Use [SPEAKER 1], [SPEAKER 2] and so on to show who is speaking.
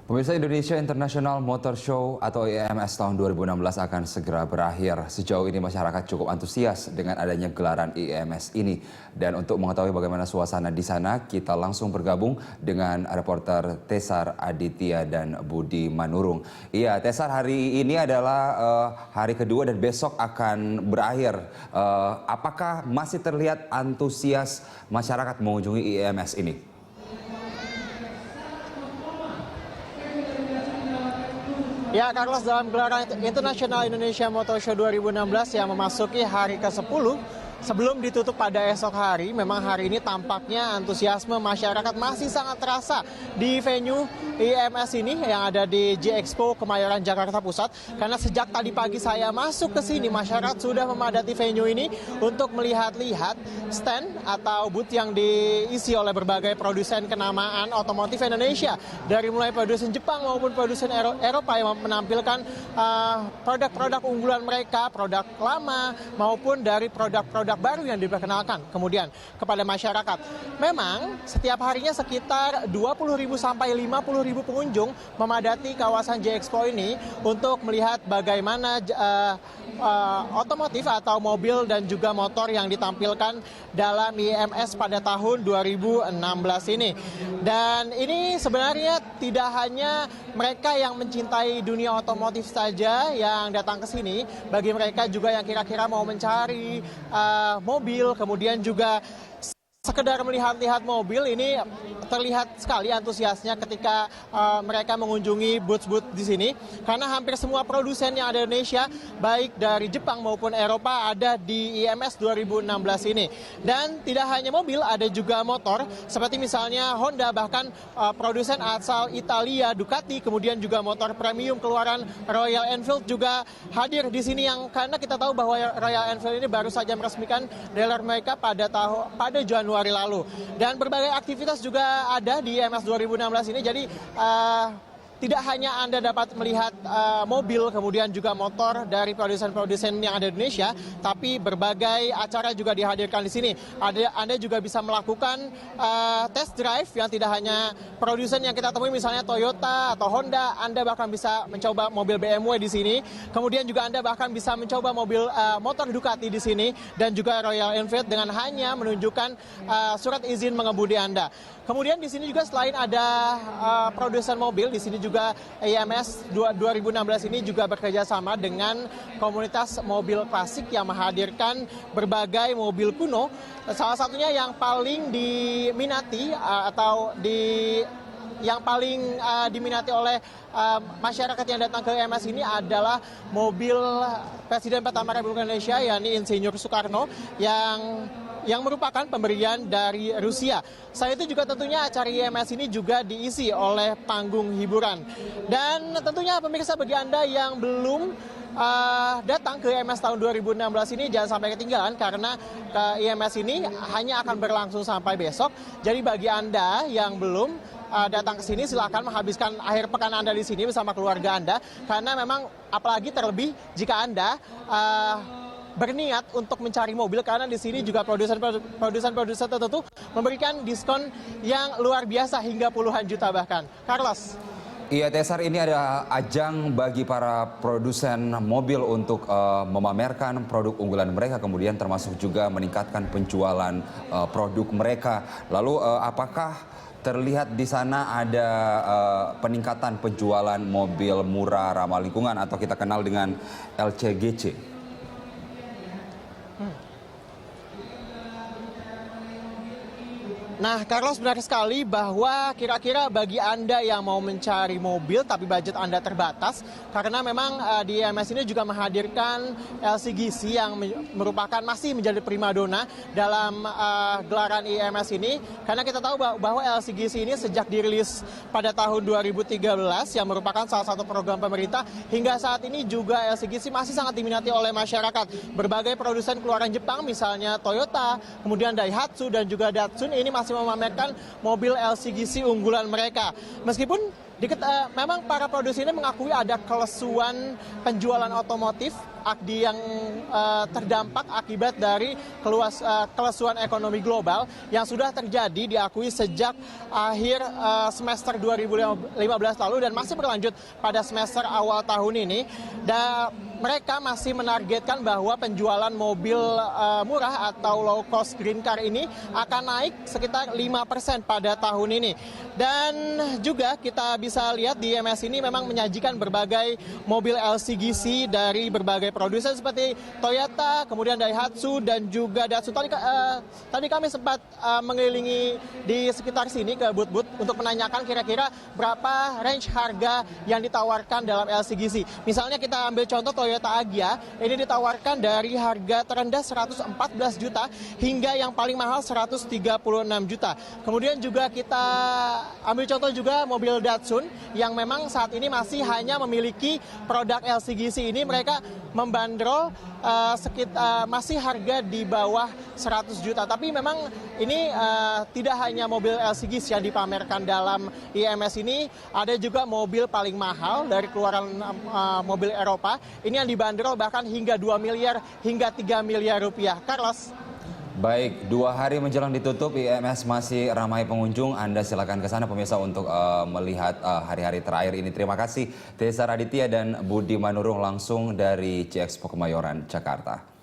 [SPEAKER 1] Pemirsa, Indonesia International Motor Show atau IMS tahun 2016 akan segera berakhir. Sejauh ini masyarakat cukup antusias dengan adanya gelaran IMS ini. Dan untuk mengetahui bagaimana suasana di sana, kita langsung bergabung dengan reporter Tesar Aditya dan Budi Manurung. Iya, Tesar, hari ini adalah hari kedua dan besok akan berakhir. Apakah masih terlihat antusias masyarakat mengunjungi IMS ini?
[SPEAKER 2] Ya, Carlos, dalam gelaran International Indonesia Motor Show 2016 yang memasuki hari ke-10, sebelum ditutup pada esok hari, memang hari ini tampaknya antusiasme masyarakat masih sangat terasa di venue IMS ini yang ada di G-Expo Kemayoran, Jakarta Pusat. Karena sejak tadi pagi saya masuk ke sini, masyarakat sudah memadati venue ini untuk melihat-lihat stand atau booth yang diisi oleh berbagai produsen kenamaan otomotif Indonesia. Dari mulai produsen Jepang maupun produsen Eropa yang menampilkan produk-produk unggulan mereka, produk lama maupun dari produk-produk baru yang diperkenalkan kemudian kepada masyarakat. Memang setiap harinya sekitar 20.000 sampai 50.000 pengunjung memadati kawasan G-Expo ini untuk melihat bagaimana otomotif atau mobil dan juga motor yang ditampilkan dalam IMS pada tahun 2016 ini. Dan ini sebenarnya tidak hanya mereka yang mencintai dunia otomotif saja yang datang ke sini, bagi mereka juga yang kira-kira mau mencari mobil, kemudian juga sekedar melihat-lihat mobil, ini terlihat sekali antusiasnya ketika mereka mengunjungi booth-booth di sini. Karena hampir semua produsen yang ada di Indonesia, baik dari Jepang maupun Eropa, ada di IMS 2016 ini. Dan tidak hanya mobil, ada juga motor, seperti misalnya Honda, bahkan produsen asal Italia, Ducati, kemudian juga motor premium keluaran Royal Enfield juga hadir di sini, yang karena kita tahu bahwa Royal Enfield ini baru saja meresmikan dealer mereka pada Januari lalu. Dan berbagai aktivitas juga ada di IMS 2016 ini. Jadi tidak hanya Anda dapat melihat mobil, kemudian juga motor dari produsen-produsen yang ada di Indonesia, tapi berbagai acara juga dihadirkan di sini. Anda juga bisa melakukan test drive yang tidak hanya produsen yang kita temui, misalnya Toyota atau Honda. Anda bahkan bisa mencoba mobil BMW di sini. Kemudian juga Anda bahkan bisa mencoba mobil motor Ducati di sini dan juga Royal Enfield dengan hanya menunjukkan surat izin mengemudi Anda. Kemudian di sini juga selain ada produsen mobil, di sini juga IMS 2016 ini juga bekerja sama dengan komunitas mobil klasik yang menghadirkan berbagai mobil kuno. Salah satunya yang paling diminati diminati oleh masyarakat yang datang ke IMS ini adalah mobil Presiden pertama Republik Indonesia, yakni Insinyur Soekarno, yang merupakan pemberian dari Rusia. Selain itu juga tentunya acara IMS ini juga diisi oleh panggung hiburan. Dan tentunya pemirsa, bagi Anda yang belum datang ke IMS tahun 2016 ini, jangan sampai ketinggalan, karena IMS ini hanya akan berlangsung sampai besok. Jadi bagi Anda yang belum datang ke sini, silakan menghabiskan akhir pekan Anda di sini bersama keluarga Anda, karena memang apalagi terlebih jika Anda berniat untuk mencari mobil, karena di sini juga produsen tertentu memberikan diskon yang luar biasa hingga puluhan juta bahkan. Carlos.
[SPEAKER 1] Iya, Tesar, ini ada ajang bagi para produsen mobil untuk memamerkan produk unggulan mereka, kemudian termasuk juga meningkatkan penjualan produk mereka. Lalu apakah terlihat di sana ada peningkatan penjualan mobil murah ramah lingkungan atau kita kenal dengan LCGC?
[SPEAKER 2] Nah, Carlos, benar sekali bahwa kira-kira bagi Anda yang mau mencari mobil tapi budget Anda terbatas, karena memang di IMS ini juga menghadirkan LCGC yang merupakan masih menjadi primadona dalam gelaran IMS ini. Karena kita tahu bahwa LCGC ini sejak dirilis pada tahun 2013 yang merupakan salah satu program pemerintah, hingga saat ini juga LCGC masih sangat diminati oleh masyarakat. Berbagai produsen keluaran Jepang, misalnya Toyota, kemudian Daihatsu dan juga Datsun, ini masih memamerkan mobil LCGC unggulan mereka. Meskipun Memang para produsen ini mengakui ada kelesuan penjualan otomotif yang terdampak akibat dari kelesuan ekonomi global yang sudah terjadi diakui sejak akhir semester 2015 lalu dan masih berlanjut pada semester awal tahun ini. Dan mereka masih menargetkan bahwa penjualan mobil murah atau low cost green car ini akan naik sekitar 5% pada tahun ini. Dan juga kita bisa lihat di IMS ini memang menyajikan berbagai mobil LCGC dari berbagai produsen seperti Toyota, kemudian Daihatsu dan juga Datsun. Tadi kami sempat mengelilingi di sekitar sini ke booth-booth untuk menanyakan kira-kira berapa range harga yang ditawarkan dalam LCGC. Misalnya kita ambil contoh Toyota Agya, ini ditawarkan dari harga terendah 114 juta hingga yang paling mahal 136 juta. Kemudian juga kita ambil contoh juga mobil Datsun yang memang saat ini masih hanya memiliki produk LCGC ini. Mereka membandrol masih harga di bawah 100 juta. Tapi memang ini tidak hanya mobil LCGC yang dipamerkan dalam IMS ini, ada juga mobil paling mahal dari keluaran mobil Eropa. Ini yang dibanderol bahkan hingga 2 miliar hingga 3 miliar rupiah. Carlos.
[SPEAKER 1] Baik, 2 hari menjelang ditutup, IMS masih ramai pengunjung. Anda silakan ke sana pemirsa untuk melihat hari-hari terakhir ini. Terima kasih Tessa Raditya dan Budi Manurung langsung dari CIExpo Kemayoran, Jakarta.